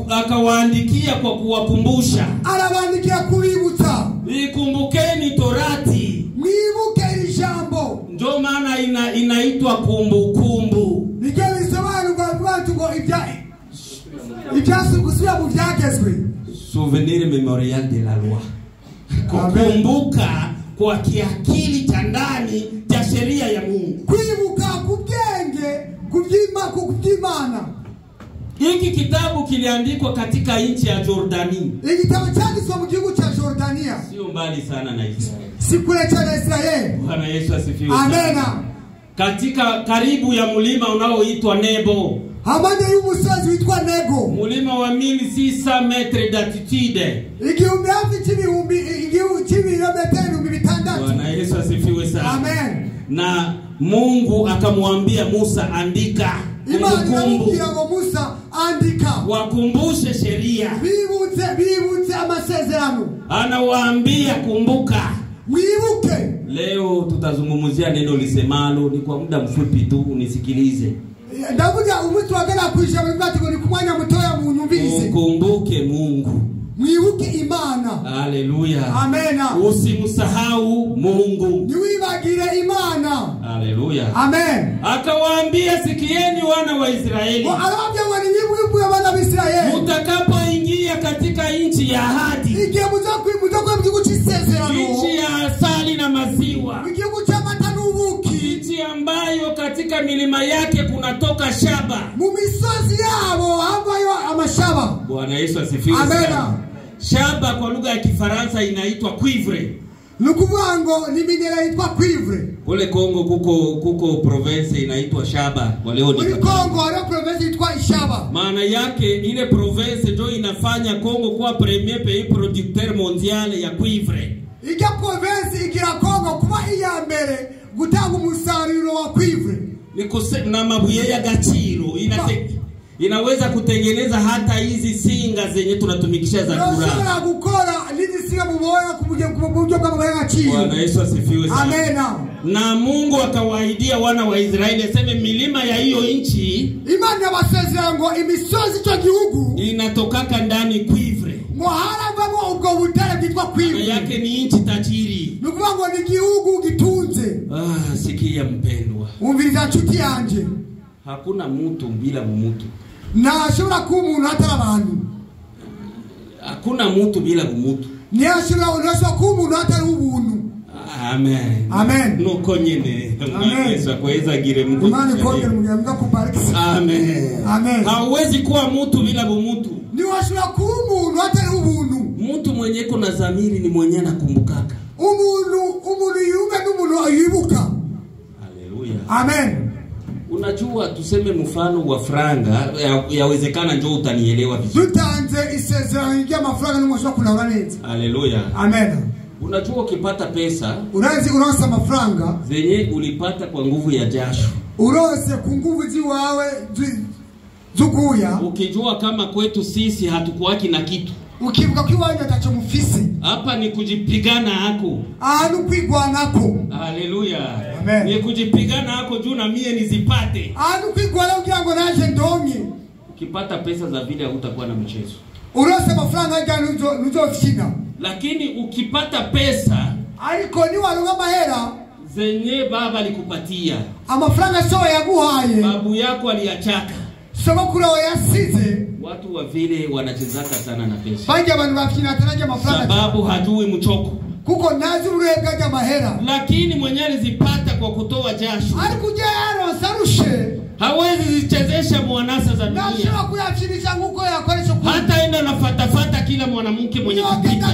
akawaandikia kwa kuwakumbusha. Arabandikia kubibutsa. Ikumbukeni Torati. Mwibuke ijambo. Ndio maana inaitwa kumbukumbu. Niko bisobanurwa abantu ngo ibyasugusubira mu byagezwe. Souvenir mémorial de la loi. Kukumbuka kwa kiakili cha ndani cha sheria ya Mungu. Kwibuka kubwenge kubyimana. Hiki kitabu kiliandikwa katika nchi ya Jordani. Hiki kitabu cyanditswe mu gihugu cha Jordania. Sio mbali sana na Israeli. Si kule cha Israeli. Bwana Yesu asifiwe. Amen. Katika karibu ya mlima unaoitwa Nebo. Hamande y'umusozi witwa Nebo. Mlima wa 1600 metres d'altitude. Igihumbi hafi kilometero 600. Bwana Yesu asifiwe sana. Amen. Na Mungu akamwambia Musa, andika. Musa andika. Wakumbushe sheria. Bibutse amasezerano. Anawaambia kumbuka. Mwibuke. Leo tutazungumzia neno lisemalo, ni kwa muda mfupi tu, unisikilize. Ndavuga umutu wagana kuisha mbati ngo ni kumwanya mutoya mu nyumvise. Kumbuke Mungu. Mwibuke Imana. Haleluya. Amen. Usimsahau Mungu. Niwibagire Imana. Haleluya. Amen. Akawaambia, sikieni wana wa Israeli. Arabia wani nyimbu ya wana wa Israeli. Mutakapoingia katika nchi ya ahadi. Igihe muzokwa mgihugu cy'isezerano. Nchi ya asali na maziwa. Igihugu cy'amata n'ubuki. Nchi ambayo katika milima yake kunatoka shaba. Mu misozi yabo habayo amashaba. Bwana Yesu asifiwe. Amen. Shaba kwa lugha ya Kifaransa inaitwa cuivre. Lukuvango ni minera inaitwa cuivre. Kule Kongo kuko province inaitwa shaba. Waleo ni Kongo wale province inaitwa shaba. Maana yake ile province ndio inafanya Kongo kuwa premier pays producteur mondial ya cuivre. Ija province igira Kongo kuba iya mbere gutanga umusaruro wa cuivre. Na mabuye ya gaciro inaweza kutengeneza hata hizi singa zenye tunatumikisha za kura. Unaweza gukora hizi singa muboya kumujyo kama ya gaciro. Bwana Yesu asifiwe sana. Amen. Na Mungu akawaidia wana wa Israeli aseme milima ya hiyo nchi, Imana yabasezerano imisozi cyo gihugu inatokaka ndani cuivre. Muhara babo ubwo butare bitwa cuivre. Yake ni nchi tajiri. Nukuvango ni gihugu gitunze. Sikia mpendwa. Umviriza nshuti yanje. Hakuna mtu bila mtu. Na ashobora kuba umuntu atari abantu. Hakuna mtu bila mtu. Ni ashobora kuba umuntu atari ubuntu. Amen. Amen. Nuko nyine. Yesu akweza gire mtu. Imani kongera mugamga kubariki. Amen. Amen. Hauwezi kuwa mtu bila mtu. Ni ashobora kuba umuntu atari ubuntu. Mtu mwenye kuna dhamiri ni mwenye anakumbukaka. Umuntu yuga n'umuntu ayibuka. Haleluya. Amen. Unajua tuseme mfano wa franga, yawezekana njoo utanielewa vizuri. Dutanze isezerano ry'amafaranga n'umushwa kunabura neza. Haleluya. Amen. Unajua ukipata pesa, uronse amafaranga zenye ulipata kwa nguvu ya jasho. Uronse ku nguvu ziwawe zuguya. Ukijua kama kwetu sisi hatukuwaki na kitu. Ukivuga ko iwanyu atacho mufisi. Hapa ni kujipigana hako. Ni kwigwanako. Haleluya. Amen. Ni kujipigana hako juu na mie nizipate. Ni kwigwana kugira ngo naje ndonye. Ukipata pesa za vile hutakuwa na mchezo. Uronse amafaranga gani uzofina. Lakini ukipata pesa, ariko ni waronka mahera zenye baba alikupatia. Amafaranga so yaguhaye. Babu yako aliyachaka. Sogokuru yasize. Watu wa vile wanachezaka sana na pesa. Banje abantu bafina tanaje amafaranga. Sababu hajui mchoko. Kuko nazi urega ya mahera. Lakini mwenye alizipata kwa kutoa jasho. Alikujero sarushe. Hawezi zichezesha mwanasa za dunia. Nashira kuyachinisha nguko yakoresha kwa. Hata enda nafatafata kila mwanamke mwenye kupita.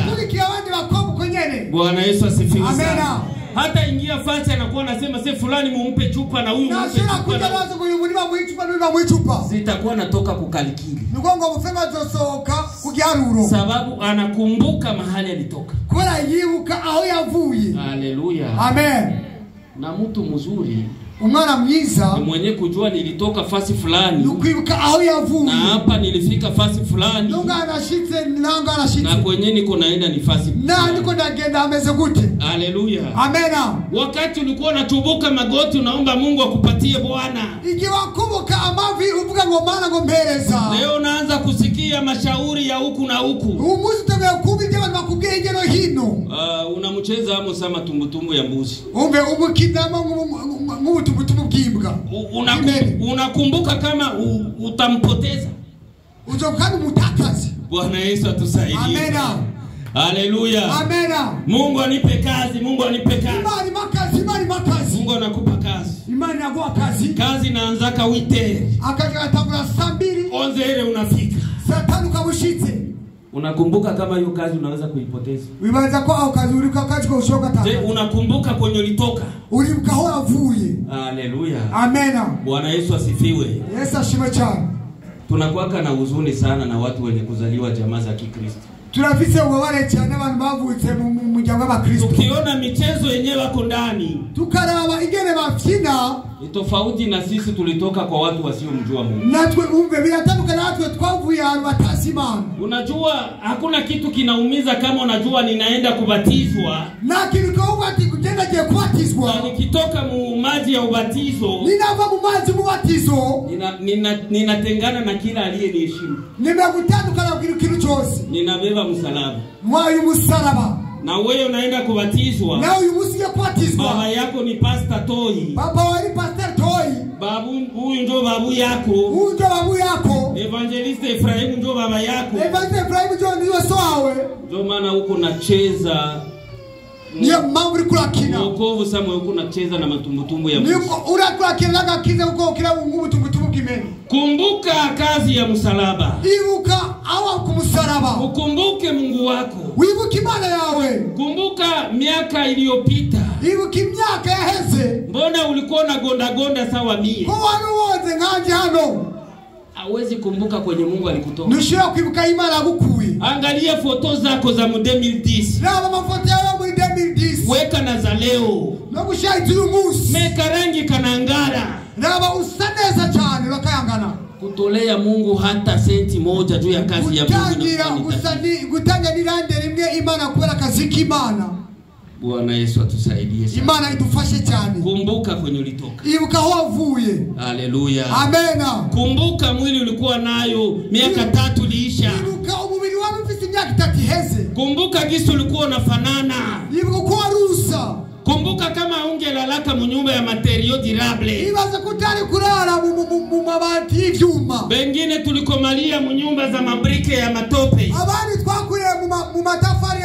Bwana Yesu asifiwe sana. Amen. Hata ingia fasi anakuwa anasema sasa fulani mumpe chupa na huyu mumpe chupa. Zitakuwa natoka kukalikili. Nukongo mfema zosoka kugiharuro. Sababu anakumbuka mahali alitoka. Kwa yibuka aho yavuye. Haleluya. Amen. Na mtu mzuri umwana mwiza ni mwenye kujua nilitoka fasi fulani, ukwibuka aho yavuye, na hapa nilifika fasi fulani, nunga anashitse nanga anashitse, na kwenye niko naenda ni fasi na niko ndagenda ameze gute. Haleluya, amena. Wakati ulikuwa unachubuka magoti unaomba Mungu akupatie Bwana, ikiwa kubuka amavi uvuga ngo Mana ngo mpereza, leo unaanza kusikia mashauri ya huku na huku, umuzi tebe kubije abantu bakubwiye igero hino, unamcheza amo sama tumbutumbu ya mbuzi, umbe ubukidama ngubutumbutumbu bw'imbwa, unakumbuka kama utampoteza, uzokana umutakazi. Bwana Yesu atusaidie. Amena. Haleluya. Amena. Mungu anipe kazi, Mungu anipe kazi. Imani makazi, imani makazi. Mungu anakupa kazi. Imani yaguha kazi. Kazi inaanzaka wite. Akatangura saa 2. 11 unafika. Saa 5 kabushitse. Unakumbuka kama hiyo kazi unaweza kuipoteza? Wibaza ko au kazi ulika kazi ko ushoka tata. Je, unakumbuka kwenye ulitoka? Ulimka ho avuye. Haleluya. Amena. Bwana Yesu asifiwe. Yesu ashimwe cyane. Tunakuwa na huzuni sana na watu wenye kuzaliwa jamaa za Kikristo. Turafise ubabare cyane abantu bavutse mu muryango w'Abakristo. Tukiona michezo yenyewe wako ndani, tukaraba ingene bafina, ni tofauti na sisi tulitoka kwa watu wasiomjua Mungu. Natwe umve biratandukana natwe twavuye ahantu batasimana. Unajua hakuna kitu kinaumiza kama unajua ninaenda kubatizwa. Na kilikoa ati kutenda je kubatizwa. Na nikitoka mu maji ya ubatizo, ninava mu maji mu batizo, ninatengana na kila aliyeniheshimu. Nimegutandukana kitu cyose. Ninabeba msalaba. Mwayo msalaba. Na wewe unaenda kubatizwa. Na uyu musije kubatizwa. Baba yako ni Pastor Toi. Baba wali Pastor Toi. Babu huyu ndio babu yako. Huyu ndio babu yako. Evangelist Ephraim ndio baba yako. Evangelist Ephraim ndio soawe. Ndio maana huko nacheza. Niyo mambo kula kina. Wokovu samwe huko nacheza na matumbutumbu ya Mungu. Niko urakula kina kiza huko kila Mungu tumbutumbu kimeni. Kumbuka kazi ya msalaba. Ibuka awa kumsalaba. Ukumbuke Mungu wako. Wibuka Imana yawe. Kumbuka miaka iliyopita. Ibuka miaka yaheze. Mbona ulikuwa na gonda sawa mie? Ko wanu wote nganje hano. Hawezi kumbuka kwenye Mungu alikutoa. Nushira kwibuka Imana gukuye. Angalia foto zako za 2010. Laba mafoto yao muri 2010. Weka na za leo. No gushayitira umunsi. Meka rangi kanangara. Laba usaneza cyane lokayangana. Kutolea Mungu hata senti moja juu ya kazi ya Mungu. Gutanga nirande rimwe Imana kubera kazi k'Imana. Bwana Yesu atusaidie sana. Imana itufashe cyane. Kumbuka kwenye ulitoka. Ibuka aho wavuye. Haleluya. Amena. Kumbuka mwili ulikuwa nayo miaka 3 liisha. Ibuka umubiri wako ufite imyaka 3 iheze. Kumbuka gisi ulikuwa unafanana. Ibuka kwa rusa. Kumbuka kama ungelalaka mu nyumba ya materio durable. Ibaza kutari kurara mu mabati y'ivyuma. Bengine tulikomalia mu nyumba za mabrike ya matope. Abandi twakuriye mu matafari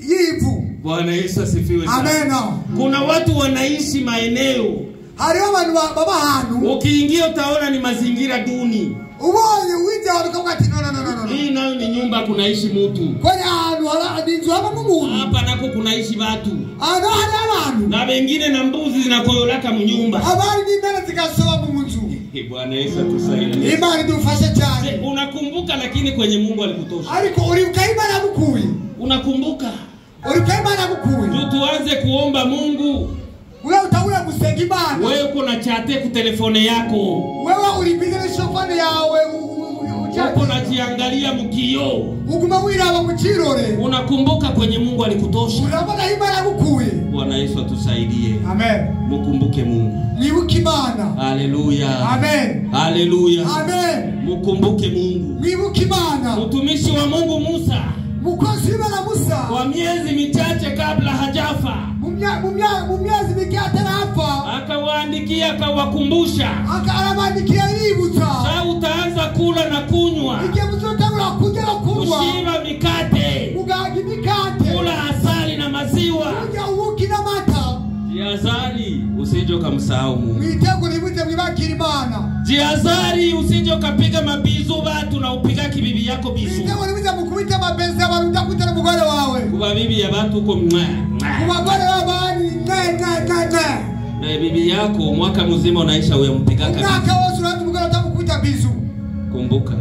y'ivu. Bwana Yesu asifiwe sana. Amena. Kuna watu wanaishi maeneo. Hariho abantu baba hanu. Ukiingia utaona ni mazingira duni. Ubonye uwije wakavuga ati no. Hii nayo ni nyumba kunaishi mtu. Kwani hanu haradinzo hapa mumuntu. Hapa nako kunaishi watu. Ano hari abantu. Na wengine na mbuzi zinakoyolaka mu nyumba. Habari ni mbele zikasoa mu nzu. Bwana Yesu atusaidie. Imani dufashe cyane. Unakumbuka lakini kwenye Mungu alikutosha. Ariko uribuka Imana gukuye. Unakumbuka? Uribuka Imana gukuye. Tuanze kuomba Mungu. Wewe utakuya gusenga Imana. Wewe uko na chate ku telefone yako. Wewe ulipiga na shofane yawe. Uko najiangalia mkio. Uguma wiraba mu kirore. Unakumbuka kwenye Mungu alikutosha. Urabona Imana gukuye. Bwana Yesu atusaidie. Amen. Mukumbuke Mungu. Nibuke Imana. Haleluya. Amen. Haleluya. Amen. Mukumbuke Mungu. Nibuke Imana. Mtumishi wa Mungu Musa. Mukozi wa Musa. Kwa miezi michache kabla hajafa. Mu miezi michache hafa. Akawaandikia akawakumbusha. Akawaandikia ibutsa. Sasa utaanza kula na kunywa. Ikemuzotangura kurya no kunywa. Kushiba mikate. Ugagi mikate. Kula asali na maziwa. Kurya ubuki na mata. Jihadhari usije ukamsahau Mungu. Mitego nibute mwibakira Imana. Jihadhari usije ukapiga mabizu watu na upiga kibibi yako bizu. Mitego nibute mukubita mabenzi abantu ndakutana mugore wawe. Kuba bibi ya watu uko mwa. Kubagore wabani na bibi yako mwaka mzima unaisha wewe mpiga kabisa. Mwaka wote unatu mugore utakukubita bizu. Kumbuka.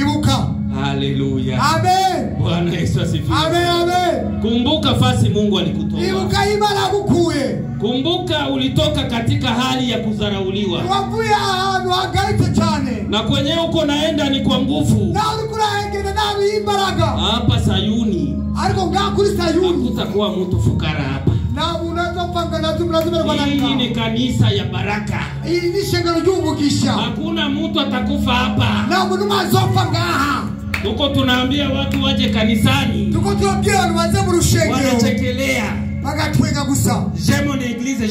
Ibuka. Haleluya. Amen. Bwana Yesu asifiwe. Amen, amen. Kumbuka fasi Mungu alikutoa. Ibuka Imana gukuye. Kumbuka ulitoka katika hali ya kudharauliwa. Wavuye ahantu hagaritse cyane. Na kwenye uko naenda ni kwa nguvu. Na ulikura hengene nabi imbaraga. Hapa Sayuni. Ariko ngakuri Sayuni. Hakutakuwa mtu fukara hapa. Na unazopanga na tumrazima kwa nani? Hii ni kanisa ya baraka. Hii ni shengero ry'umugisha. Hakuna mtu atakufa hapa. Na umuntu mazopfa ngaha. Tuko tunaambia watu waje kanisani. Tuko tuambia watu waje mu rushengero. Wanachekelea. Bagatwenga gusa. Je mon église.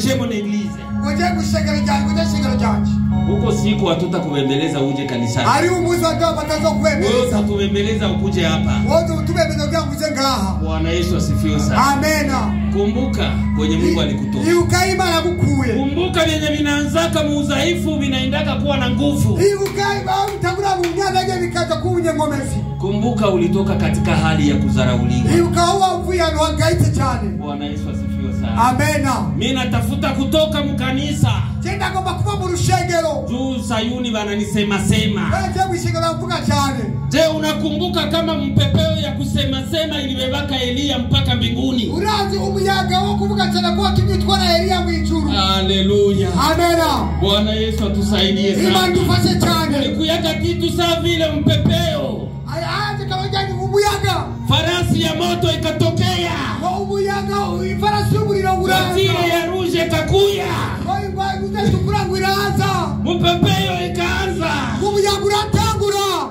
Waje gushengero cyane, waje shengero cyane. Huko siku hatutakubembeleza uje kanisani. Ari umuzi wa daba Wewe tazokubembeleza. utubembeleza ukuje hapa. Wote utubembeleza kwa kuze ngaha. Bwana Yesu asifiwe sana. Amen. Kumbuka kwenye Mungu alikutoa. Ibuka Imana gukuye. Kumbuka vyenye vinaanzaka muudhaifu vinaendaka kuwa na nguvu. Ibuka Imana mtagura munyana bikaza kubunye ngomezi. Kumbuka ulitoka katika hali ya kudharauliwa. Ibuka huwa uvuye ahantu hagaritse cyane. Bwana Yesu asifiwe sana. Amen. Mimi natafuta kutoka mkanisa. Tenda kwamba kuva mu rushengero. Juu Sayuni bananisema sema. Wewe mwishengero avuga cyane. Je, unakumbuka kama mpepeo ya kusema sema ilibebaka Elia mpaka mbinguni? Urazi umuyaga wo kuvuga cyane kwa kimwitwara Elia mu ijuru. Haleluya. Amen. Bwana Yesu atusaidie sana. Imani tufashe cyane. Kuyaga kitu sawa vile mpepeo. Ayaje kama jani umuyaga. Farasi ya moto ikatokea. Umuyaga ifarasi y'umuriro uraza. Waziri ya ruje kakuya. Oyi uzatukura iraza. Mpepeo ikaanza. Umuyaga uratangura.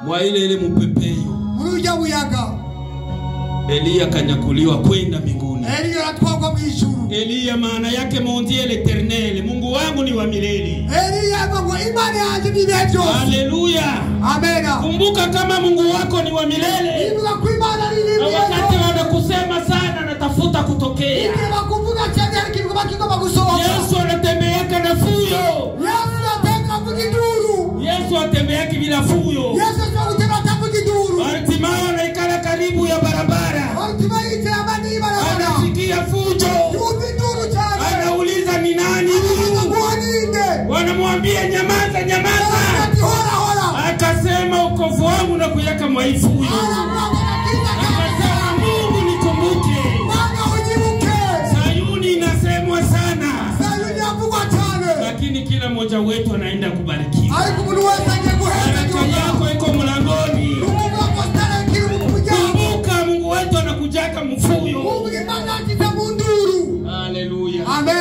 Mwa ile mpepeo. Muruja muyaga. Elia kanyakuliwa kwenda mbinguni. Elia atwagwa mu ijuru. Elia maana yake mon Dieu l'Eternel. Mungu wangu ni wa milele. Elia ngo imani yanjye ni bejo. Haleluya. Amen. Kumbuka kama Mungu wako ni wa milele. Ibuka kuimana ni bejo. Wakati wanakusema sana natafuta kutokea. Ibuka kuvuga cyane ariko bakiko bagusohoka. Yesu anatembeaka na fuyo. Yesu atembea kujiduru. Yesu atembeaka bila fuyo. Yesu atembea kujiduru. Bartimayo anaikala karibu ya barabara. Bartimayo itaamani barabara. Anasikia fujo. Kujiduru cyane. Anauliza ni nani? Wanamwambia nyamaza. Akasema ukovu wangu na kuyaka mwaifu huyo. Akasema Mungu nikumbuke. Sayuni inasemwa sana. Lakini kila mmoja wetu anaenda kubarikiwa. Baraka yako iko mlangoni. Kumbuka Mungu wetu anakujaka mfuyo. Haleluya. Amen.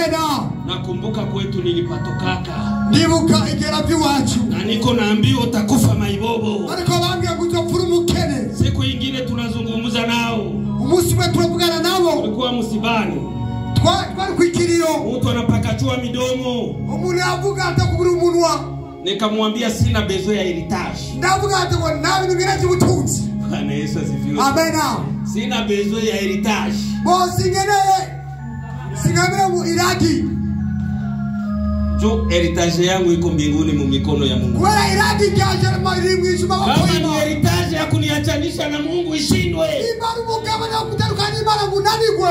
Nakumbuka kwetu nilipatokaka. Ndibuka igera by'iwacu. Na niko naambiwa utakufa maibobo. Ariko bambye kuzopfura umukene. Siku nyingine tunazungumza nao. Umunsi mwe turavugana nabo. Tulikuwa msibani. Twari kwikiriyo. Mtu anapakachua midomo. Umuntu avuga atakubura umunwa. Nikamwambia sina bezo ya heritage. Ndavuga atako nawe nibiraje ubutunzi. Bwana Yesu asifiwe. Amen. Sina bezo ya heritage. Bosi ngeneye. Singamira mu iragi. Jo heritage yangu iko mbinguni mu mikono ya Mungu. Kwela iragi kaje mali mwishuma kwa kama ni heritage ya kuniachanisha na Mungu ishindwe. Ibaru mugaba na kutarukana imana munanigwe.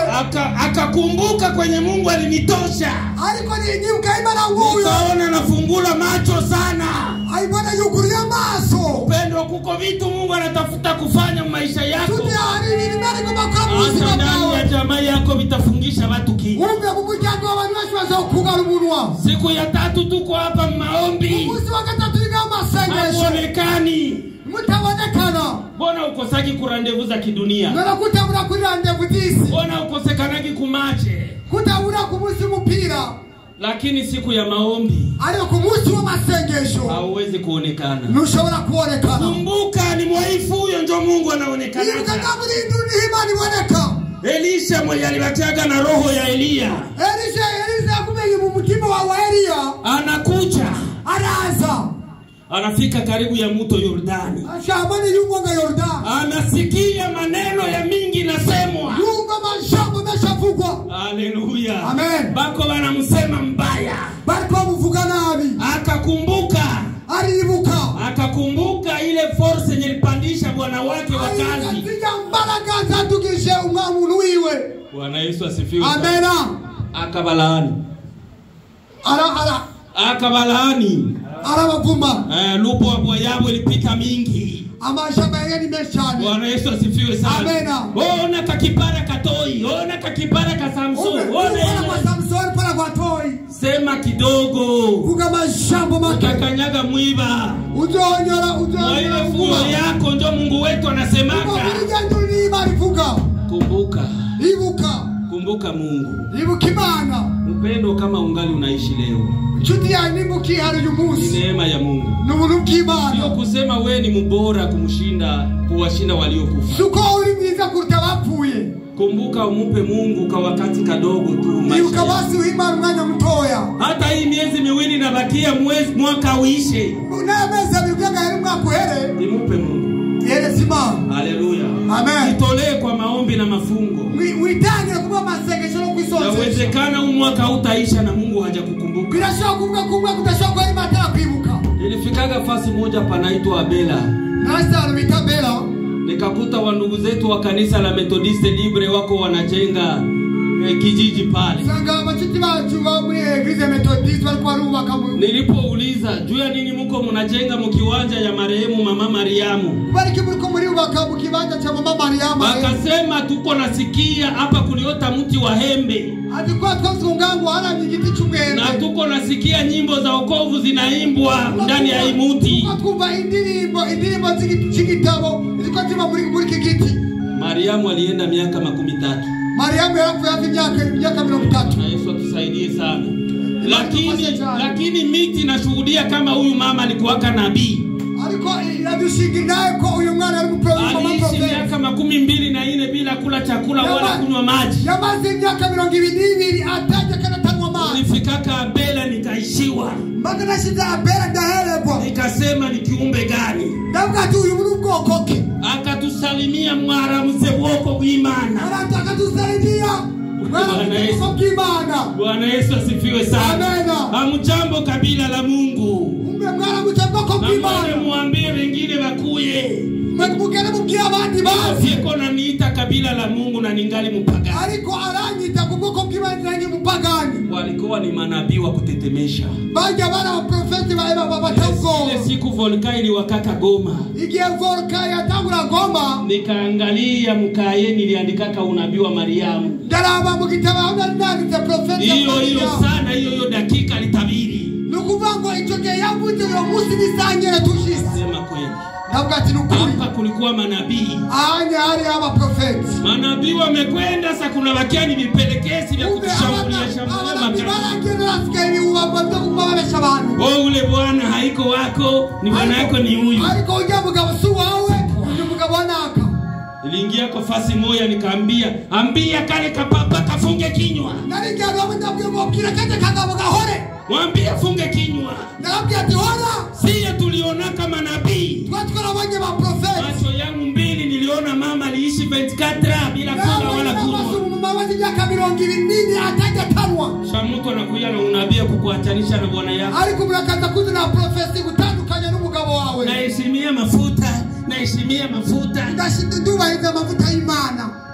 Akakumbuka kwenye Mungu alinitosha. Ariko ni nyibuka imana nguyo. Nikaona nafungula macho sana. Aibona yukuria maso. Upendo kuko vitu Mungu anatafuta kufanya maisha yako. Tunyari ni mali kwa makamu sima ndani ya jamaa yako vitafungisha watu kingi. Umbe mumujyango w'abantu bashwaza okugara umunwa. Siku ya 3 tuko hapa maombi. Umunsi wa 3 iliga masengesho. Haonekani. Mutabonekana. Mbona ukosaki kurandevu za kidunia? Mbona kutabura kuri randevu disi? Mbona ukosekanagi kumache? Kutabura kumusi mupira. Lakini siku ya maombi ariko kumunsi wa masengesho hauwezi kuonekana. Nushobora kuonekana. Kumbuka ni mwaifu huyo ndio Mungu anaonekana. Ibuka kaburi nduni imani boneka. Elisha mwenye alibatiaga na roho ya Elia. Elisha akumenye mu mutima wa Elia. Anakuja. Araza. Anafika karibu ya mto Yordani. Shamani yumwa Yordani. Anasikia maneno ya mingi nasemwa. Yunga mashambo meshavugwa. Haleluya. Amen. Bako banamsema mbaya. Bako muvuga nabi. Akakumbuka. Aliibuka. Akakumbuka ile force yenye ilipandisha bwana wake wa kazi. Alipiga mbaraga zatukishe umwamu wiwe. Bwana Yesu asifiwe. Amen. Akabalaani. Akabalaani. Arabavumba. Lupo hapo yabo ilipita mingi. amashamba yari meshane. Bwana Yesu asifiwe sana. Amena. Ona kakipara katoi, ona kakipara ka Samson, ona kwa Samson para kwa toi. Sema kidogo. Vuga mashambo make. Utakanyaga mwiba. Uzoonyora ile fuyo yako ndio Mungu wetu anasemaka. Kumbuka. Kumbuka Mungu. Ibukimana. Upendo kama ungali unaishi leo. Chuti ya nibuki hari yumunsi. Neema ya Mungu. Nubulukimana. Sio kusema wewe ni mbora kuwashinda waliokufa. Suko uri mwiza kuruta bapfuye. Kumbuka umupe Mungu kwa wakati kadogo tu maisha. Ukabasi uimara umwanya mtoya. Hata hii miezi miwili nabakia mwaka uishe. Unaweza biganga heri mwaka uhere. Nimupe Mungu. Yele simama. Haleluya. Amen. Nitolee kwa maombi na mafungo. Uitange kuba masengesho no kwisonza. Yawezekana huu mwaka utaisha na Mungu hajakukumbuka. Bila shaka kumbuka kutashoka ili mataka kuibuka. Nilifikaga fasi moja panaitwa Abela. Nasa alipita Abela. Nikakuta wandugu zetu wa kanisa la Methodiste Libre wako wanajenga kijiji pale. Sanga machuti bacu wa muri eglise Methodiste walikuwa rubaka. Nilipouliza juu ya nini mko mnajenga mkiwanja ya marehemu mama Mariamu. Bariki mko muri rubaka mkiwanja cha mama Mariamu. Akasema tuko nasikia hapa kuliota mti wa hembe. Alikuwa twasungangu hana migiti chumwembe. Na tuko nasikia nyimbo za wokovu zinaimbwa ndani ya hii mti. Tukumva indirimbo zikitabo zilikuwa zima muri kigiti. Mariamu alienda miaka 13. Mariamu yarafuya miaka 13. Na Yesu atusaidie sana. Lakini miti nashuhudia kama huyu mama alikuwa nabii. Alikuwa inadushingidaye kwa huyu mwana aliishi miaka 24 bila kula chakula wala kunywa maji. Yamaze miaka 22 ataje kana tanwa maji. Nifikaka Abela nikaishiwa. Mpaka nashida Abela ndahelebwa. Nikasema ni kiumbe gani? Ndavuga tu uyu muri bwokoke. Akatusalimia mwara mzebwoko w'Imana. Akatusalimia. Bwana Yesu asifiwe sana. Hamjambo kabila la Mungu. Mwambie wengine wakuye. Siko na niita kabila la Mungu na ningali mpagani. Walikuwa ni manabii wa kutetemesha. Ile siku volkano iliwakaka Goma. Nikaangalia mkaye niliandikaka unabii wa Mariamu. Hiyo sana hiyo dakika litabiri. Sema kweli. Hapa kulikuwa manabii. Manabii wamekwenda sasa kuna wakiani vipelekezi vya kutushambulia ule bwana haiko wako ni bwana yako ni huyu. Niliingia kwa fasi moja nikaambia ambia kale kapapa kafunge kinywa. Mwambie funge kinywa. Sisi tuliona kama nabii. Macho yangu mbili niliona mama aliishi 24 bila kula wala kunywa. Shamuko anakuja na unabii kukuachanisha na bwana yako. Naheshimia mafuta.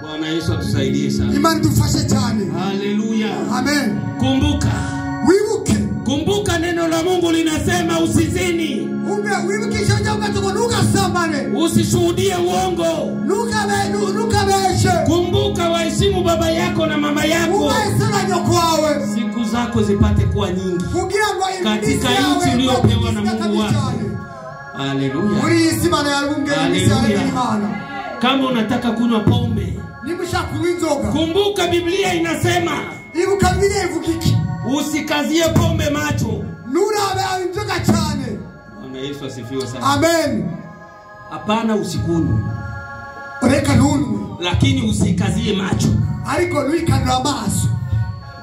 Bwana Yesu atusaidie sana. Imani tufashe cyane. Haleluya. Amen. Kumbuka neno la Mungu linasema usizini. Usishuhudie uongo. Kumbuka waheshimu baba yako na mama yako. Siku zako zipate kuwa nyingi katika nchi uliyopewa na Mungu wako. Haleluya. Kama unataka kunywa pombe, kumbuka Biblia inasema usikazie pombe macho. Bwana Yesu asifiwe sana. Amen. Hapana usikunywe. Lakini usikazie macho.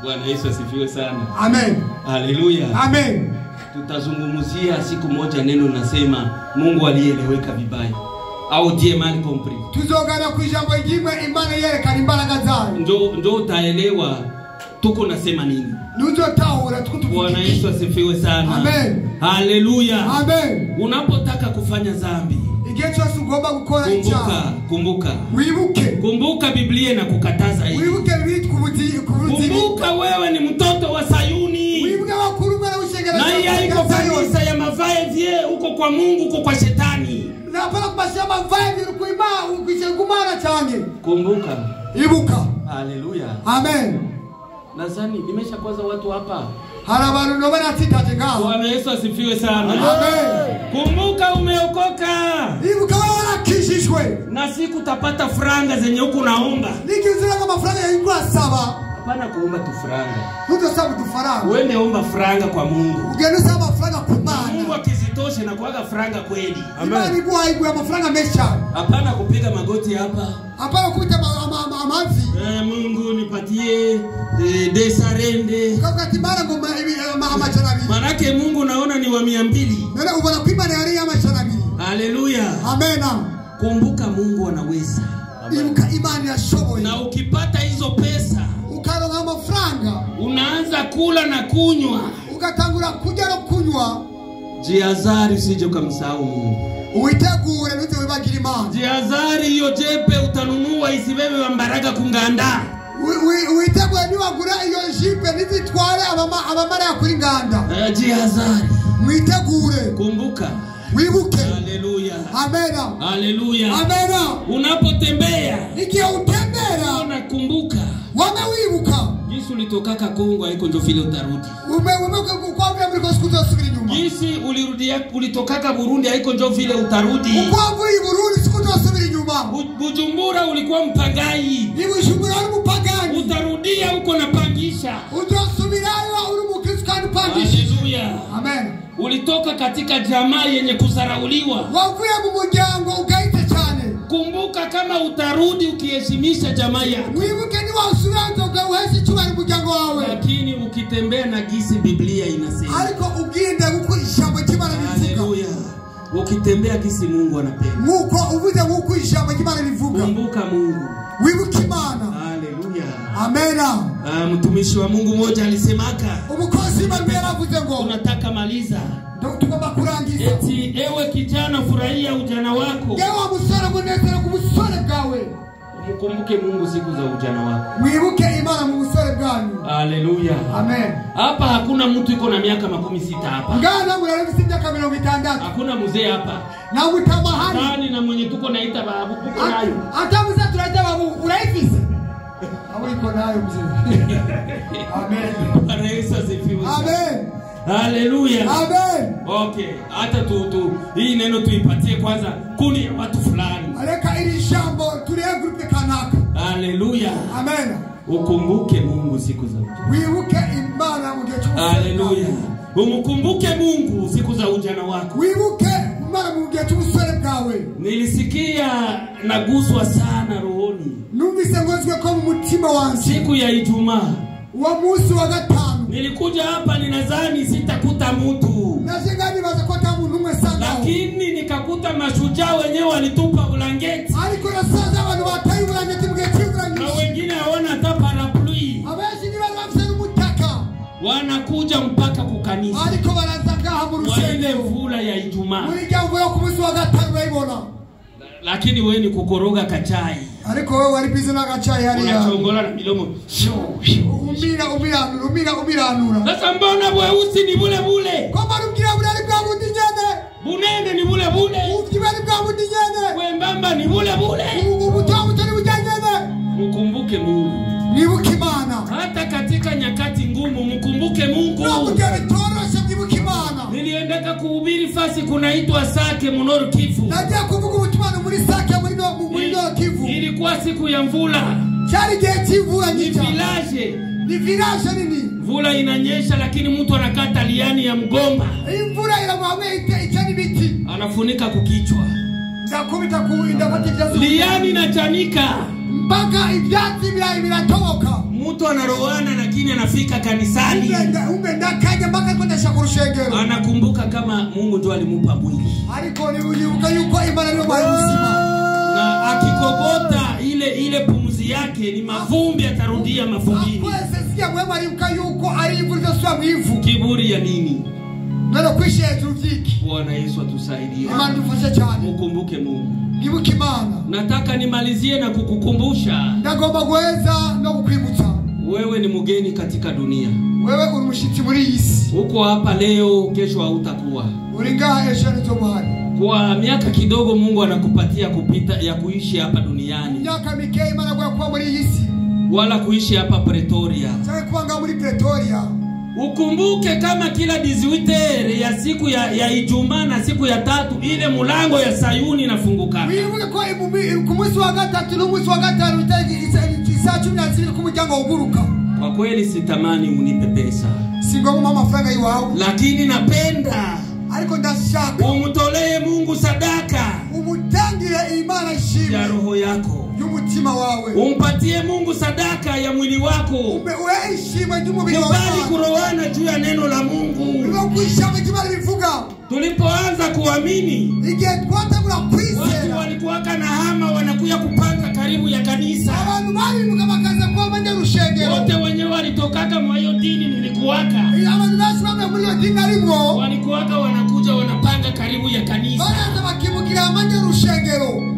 Bwana Yesu asifiwe sana. Amen. Haleluya. Amen. Tutazungumzia siku moja neno linasema Mungu alieleweka vibaya. Au Dieu mal compris. Tuzogana kujambo ijimwe Imana yerekana imbaraga zayo. Ndio utaelewa tuko nasema nini. Bwana Yesu asifiwe sana. Amen. Haleluya. Amen. Unapotaka kufanya dhambi, kumbuka. Kumbuka Biblia na kukataza hivi. Kumbuka wewe ni mtoto wa Sayuni. Na hii haiko kanisa ya mavae uko kwa Mungu, uko kwa shetani. napana kubashama vibe rukuima ukishegumana change. Kumbuka. Ibuka. Haleluya. Amen. Nadhani nimeshakwaza watu hapa. Harabantu nobana titaje ngao. Bwana Yesu asifiwe sana. Amen. Kumbuka umeokoka. Ibuka wala kishishwe. Na siku utapata franga zenye huko naomba. Nikizira kama franga ya ingwa saba. Hapana kuomba tu franga. Huto sabu tu franga. Wewe omba franga kwa Mungu. Ugeni saba franga kumana. Mungu akizitoshe na kuaga franga kweli. Imani kwa aibu ya franga mesha. Hapana kupiga magoti hapa. Hapana kuita amazi. Mungu nipatie desarende. Kaka tibara ngoma amachanabi. Manake Mungu naona ni wa 200. Nenda ubona kuima ni ari amachanabi. Haleluya. Amena. Kumbuka Mungu anaweza. Ibuka imani ya shobo. Na ukipata hizo pesa, ukaronga mafranga, unaanza kula na kunywa. Ukatangura kuja no kunywa. Jihadhari usije ukamsahau Mungu. Uitegure nute wibagira Imana. Jihadhari hiyo jepe utanunua isibebe bambaraga kunganda. Uitegure niwagura iyo jipe nizitware abamara ya kuri nganda. Jihadhari. Uitegure. Kumbuka. Wibuke. Haleluya. Amena. Haleluya. Amena. Unapotembea, ikiwa utembea, unakumbuka. Wamewibuka. Yesu ulitokaka Kongo haiko ndio vile utarudi. Umeuka kukwambia mliko sikuzo subiri nyuma. Yesu ulitokaka Burundi haiko ndio vile utarudi. Ukwavu Burundi sikuzo subiri nyuma. Bujumbura ulikuwa mpangai. Ni Bujumbura uri mpagani. Utarudia huko na pangisha. Utosubirayo uri mukristo kandi pangisha. Haleluya. Amen. Ulitoka katika jamaa yenye kusarauliwa. Wavuye mu muryango ugaite cyane. Kumbuka kama utarudi ukiheshimisha jamaa yako. Wibuke ni wasuranza ugawezi cyubari muryango wawe. Lakini ukitembea na gisi Biblia inasema. Ariko uginde uko ijambo cy'Imana rivuga. Haleluya. Ukitembea gisi Mungu anapenda. Muko uvuze uko ijambo cy'Imana rivuga. Kumbuka Mungu. Wibuke Imana. Haleluya. Amena. Mtumishi wa Mungu mmoja alisemaka. Umukozi Imana yaravuze ngo unataka maliza. Tugomba kurangiza. Eti ewe kijana furahia ujana wako. Ewe musore munezero ku busore bwawe. Mkumbuke Mungu siku za ujana wako. Mwibuke Imana mu busore bwanyu. Haleluya. Amen. Hapa hakuna mtu yuko na miaka 60 hapa. Ngana murarengisi miaka 60. Hakuna mzee hapa. Na utamahani. Nani na mwenye tuko naita babu tuko nayo. Hata mzee tunaita babu uraifisi. Hapo iko nayo mzee. Amen. Bwana Yesu asifiwe. Amen. Haleluya. Amen. Okay, hata hii neno tuipatie kwanza kundi ya watu fulani. Aleka ili jambo tulie grupe kanaka. Haleluya. Amen. Ukumbuke Mungu siku za ujana. Wibuke Imana mu gihe cy'ubusore. Haleluya. Umkumbuke Mungu siku za ujana wako. Wibuke Imana mu gihe cy'ubusore bwawe. Nilisikia naguswa sana rohoni. Numvise ngozwe ko mu mutima wanjye. Siku ya Ijumaa. Wa musi wa gatanu. Nilikuja hapa ninadhani sitakuta mtu. Nasengani baza kwa tamu numwe sana. Lakini nikakuta mashujaa wenyewe walitupa blanketi. Aliko na sasa abantu bataye blanketi mgetimra na wengine hawana hata parapluie. Abeshi ni bafise umutaka. Wanakuja mpaka kukanisa. Aliko barazanga mu rusengero. Ile mvula ya Ijumaa. Muri jambo yo kumusi wa gatanu bayibona. Lakini wewe ni kukoroga kachai. Ariko wewe wali bize na kachai hali ya. Unachongola na milomo. Umira anura. Sasa mbona weusi ni bule bule? Koma rugira bule ali bwa mundi nyene. Bunene ni bule bule. Ukibali bwa mundi nyene. Wembamba ni bule bule. Ubutamu tani bujanyene. Mkumbuke Mungu. Nibuke Imana. Hata katika nyakati ngumu mkumbuke Mungu. Nakugere toroshe nibuke Imana. Niliendeka kuhubiri fasi kunaitwa Sake Munor Kivu. Najia kuvuga ubutumwa muri Sake muri no Kivu. Ilikuwa siku ya mvula. Cyari gihe cy'imvura nyinshi. Ni village nini? Mvula inanyesha lakini mtu anakata liani ya mgomba. Imvura iramwawe ichani biti. Anafunika kukichwa. Ndakubita kuindapata kiazo. Liani inachanika. Mpaka ivyatsi biratoboka. Mtu anaroana lakini anafika kanisani. Ndakaje mpaka kwenda shakurushengero. Anakumbuka kama Mungu ndiye alimupa mwili. Aliko ni uliuka yuko Imana ndio mzima. Na akikogota ile pumzi yake ni mavumbi atarudia mavumbini. Akwese sikia mwema aliuka yuko alivuza swa mwivu. Kiburi ya nini? Nalo kwishe tuviki. Bwana Yesu atusaidie. Imana tufashe cyane. Ukumbuke Mungu. Nibuke Imana. Nataka nimalizie na kukukumbusha. Ndagomba guheza no kukwibutsa. Wewe ni mgeni katika dunia. Wewe uri mushitsi muri isi. Uko hapa leo, kesho hautakuwa. Uri ngaha ejo nitomuhari. Kwa miaka kidogo Mungu anakupatia kupita ya kuishi hapa duniani. Miaka mikei mana kwa muri hisi. Wala kuishi hapa Pretoria. Sasa kuanga muri Pretoria. Ukumbuke kama kila 18 ya siku ya Ijumaa na siku ya tatu ile mulango ya Sayuni inafunguka. Wibuke kwa kumwezi wa gatatu n'umwezi wa gatanu saa 12 kumujyango uguruka. Kwa kweli sitamani unipe pesa. Singo mama franga iwao. Lakini napenda aliko ndashaka umtolee Mungu sadaka. Umutangire imana ishimwe ya roho yako. Yumutima wawe. Umpatie Mungu sadaka ya mwili wako. Umeheshima jumubili wako. Kubali kurowana juu ya neno la Mungu. Unakuishama jibali vifuga. Tulipoanza kuamini, watu walikuwa kana hama wanakuja kupanga karibu ya kanisa. Wote wenyewe walitokaka mwa hiyo dini nilikuwaka. Walikuwaka wanakuja wanapanga karibu ya kanisa.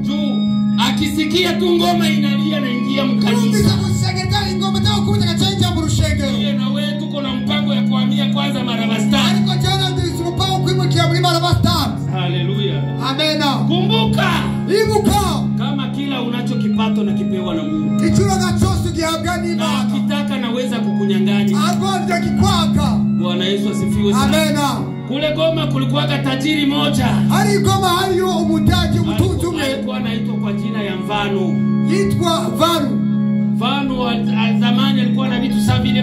Juu akisikia tu ngoma inalia na ingia mkanisa. Yeye na wewe tuko na mpango ya kuhamia kwanza Marabastani. Haleluya. Amena. Kumbuka. Ibuka. Kama kila unachokipato na kipewa na Mungu. Kichura na chosu gihabgani na kitaka naweza kukunyang'anya. Agonja kikwaka. Bwana Yesu asifiwe sana. Amena. Kule Goma kulikuwa tajiri moja. Hali Goma hali umutaji mtunzi ume. Alikuwa anaitwa kwa jina ya Mvano. Yitwa Vanu. Vanu zamani alikuwa na vitu sawa vile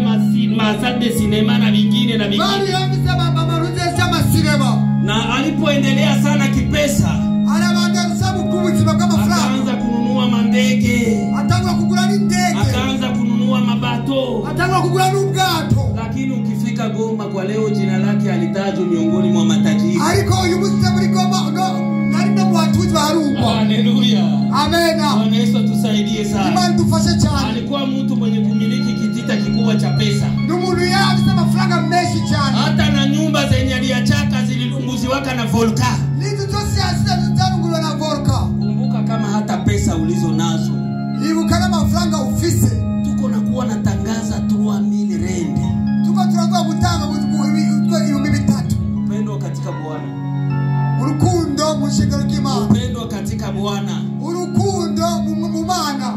masande sinema na vingine na vingine. Vanu yamisa baba maruze sama sinema. Na alipoendelea sana kipesa, akaanza kununua mandege, ataanza kugula ndege, akaanza kununua mabato, ataanza kugula ubwato. Lakini ukifika Goma kwa leo jina lake alitajwa miongoni mwa matajiri. Aliko yumusta muri Goma narindo watu barumba. Haleluya. Amena. Bwana Yesu tusaidie sana. Imani tufashe cyane. Alikuwa mtu mwenye kumiliki kitita kikubwa cha pesa. Numuntu yabisa mafaranga menshi cyane. Hata na nyumba zenye aliachaka zililunguziwaka na volka. Lizo zote asita zitarungulwa na volka. Kumbuka kama hata pesa ulizo nazo. Ibuka na mafaranga ufise. Tuko na kuwa natangaza 3000 rende. Tuko tunakuwa gutanga ibihumbi 3. Upendo katika Bwana. Urukundo mushingiro k'Imana. Upendo katika Bwana. Urukundo mu Mana.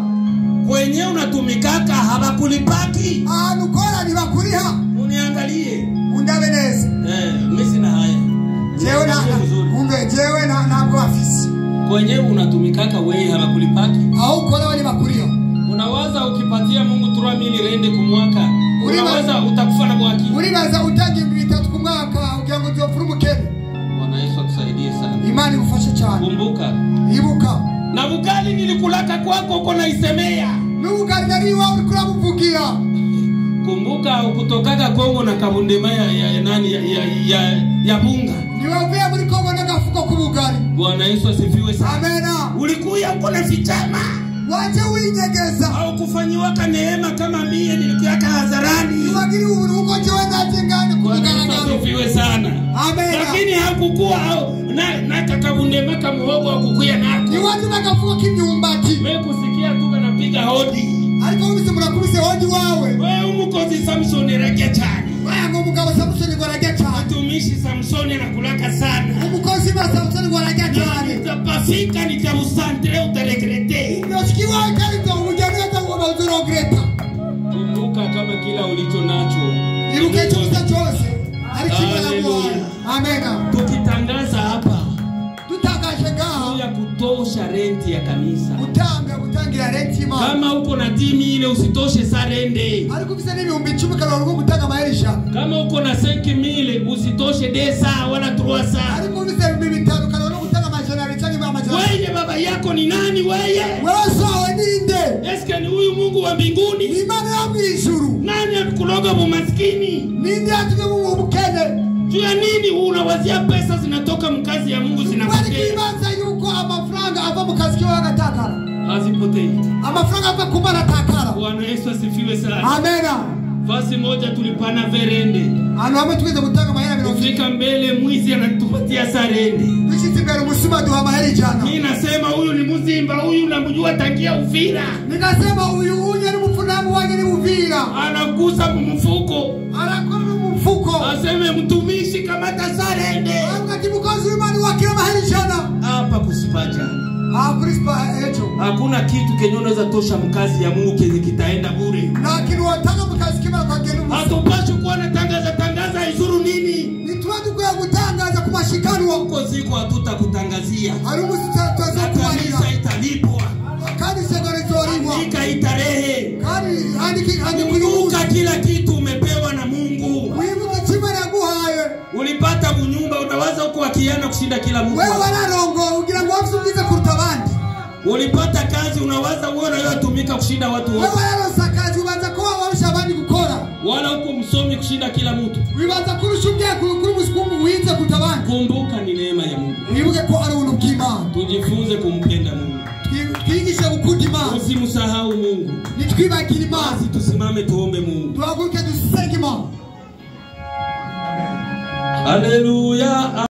Kwenye unatumikaka habakulipaki. Nukora ni bakuriha. Uniangalie. Undabe neza. Mimi sina haya. Jewe na kumbe jewe na nabwo afisi. Kwenye unatumikaka wewe habakulipaki. Au kora wali bakuriha. Unawaza ukipatia Mungu 3000 rende kwa mwaka. Unawaza utakufa na bwaki. Ulibaza utangi 3 kwa mwaka ukiango tofuru mukene. Bwana Yesu atusaidie sana. Imani ufashe cyane. Kumbuka. Ibuka. Na bugali nilikulaka kwako uko na isemea. Nubugali nariwa ulikula muvugira. Kumbuka ukutokaka Kongo na kabundema ya nani ya bunga. Niwavia muri Kongo na gafuko kubugali. Bwana Yesu asifiwe sana. Amena. Ulikuya uko na fichama. Waje uinyegeza. Au kufanyiwa neema kama mie nilikuyaka hadharani. Niwagiri uko jewe na jengani kubugaragaro. Asifiwe sana. Amena. Lakini hakukuwa na kakabundema kama muhogo akukuya nako. Ni watu na gafuko kinyumbati. Wewe kusikia tu wanapiga hodi. Aliko umisi murakubise hodi wawe. Wewe umukozi Samson ragia cyane. Wewe ngo mugabo Samson ngo ragia cyane. Mtumishi Samson anakulaka sana. Umukozi ba Samson ngo ragia cyane. Nitapafika nitabusantre utaregrete. Nasikiwa kalito ujameta ngo bazurogreta. Kumbuka kama kila ulicho nacho. Iruke choza chose. Alikiwa na Bwana. Amena. Tukitangaza hapa. Tutangaje gaha ya kutosha renti ya kanisa. Utangira renti ma. Kama uko na dimi ile usitoshe sa rende. Alikufisa nini 10,000 kana urugo gutanga maisha. Kama uko na 5,000 usitoshe desa wala 300. Alikufisa 5,000 kana urugo gutanga maisha ritani mama jana. Wewe baba yako ni nani wewe? Wewe sawa ninde? Eske ni huyu Mungu wa mbinguni? Ni maana ya mbinguni. Nani akukuloga mumaskini? Ninde atuke mu bukene? Juu ya nini unawazia pesa zinatoka mkazi ya Mungu zinapotea? Wali kibanza yuko amafranga ava mukazi kiwa agatakara. Hazipotei. Amafranga ava kumana takara. Bwana Yesu asifiwe sana. Amena. Fasi moja tulipana verende. Hama tuweze kutanga mahera bila kufika mbele mwizi anatupatia sarende. Tushiti mbele musima duha mahera jana. Mimi nasema huyu ni mzimba, huyu namjua tangia Uvira. Nikasema huyu ni mfunamu wake ni Uvira. Anagusa mfuko. Anakuwa mfuko. Aseme mtumishi kamata sarende. Wakati mkozi imani kila mahali jana. Hapa kusipaja. Kusipa echo. Hakuna kitu kenye unaweza tosha mkazi ya Mungu kenye kitaenda bure. Lakini wataka mkazi kima kwa genu. Hatupaswi kuwa na tangaza izuru nini? Ni tuwatu kwa kutangaza kumashikano huko ziko hatutakutangazia. Harumu sitazo kanisa italipwa. Kanisa galizoriwa. Andika itarehe. Kumbuka kila kitu umepewa na Mungu. Ulipata bunyumba unawaza huko wakiana kushinda kila mtu. Wewe wala rongo ugira ngo wafukize kurutabandi. Ulipata kazi unawaza uona wewe tumika kushinda watu wote. Wewe wala sakazi ubanza kwa warusha abandi gukora. Wala huko msomi kushinda kila mtu. Wibanza kurushumbya kurumusikumbu wize kutabandi. Kumbuka ni neema ya Mungu. Wibuke ko ari ubuntu bw'Imana. Tujifunze kumpenda Mungu. Twigishe gukunda Imana. Usimsahau Mungu. Nitwibagire Imana. Tusimame tuombe Mungu. Tuhaguruke dusenge Imana. Haleluya.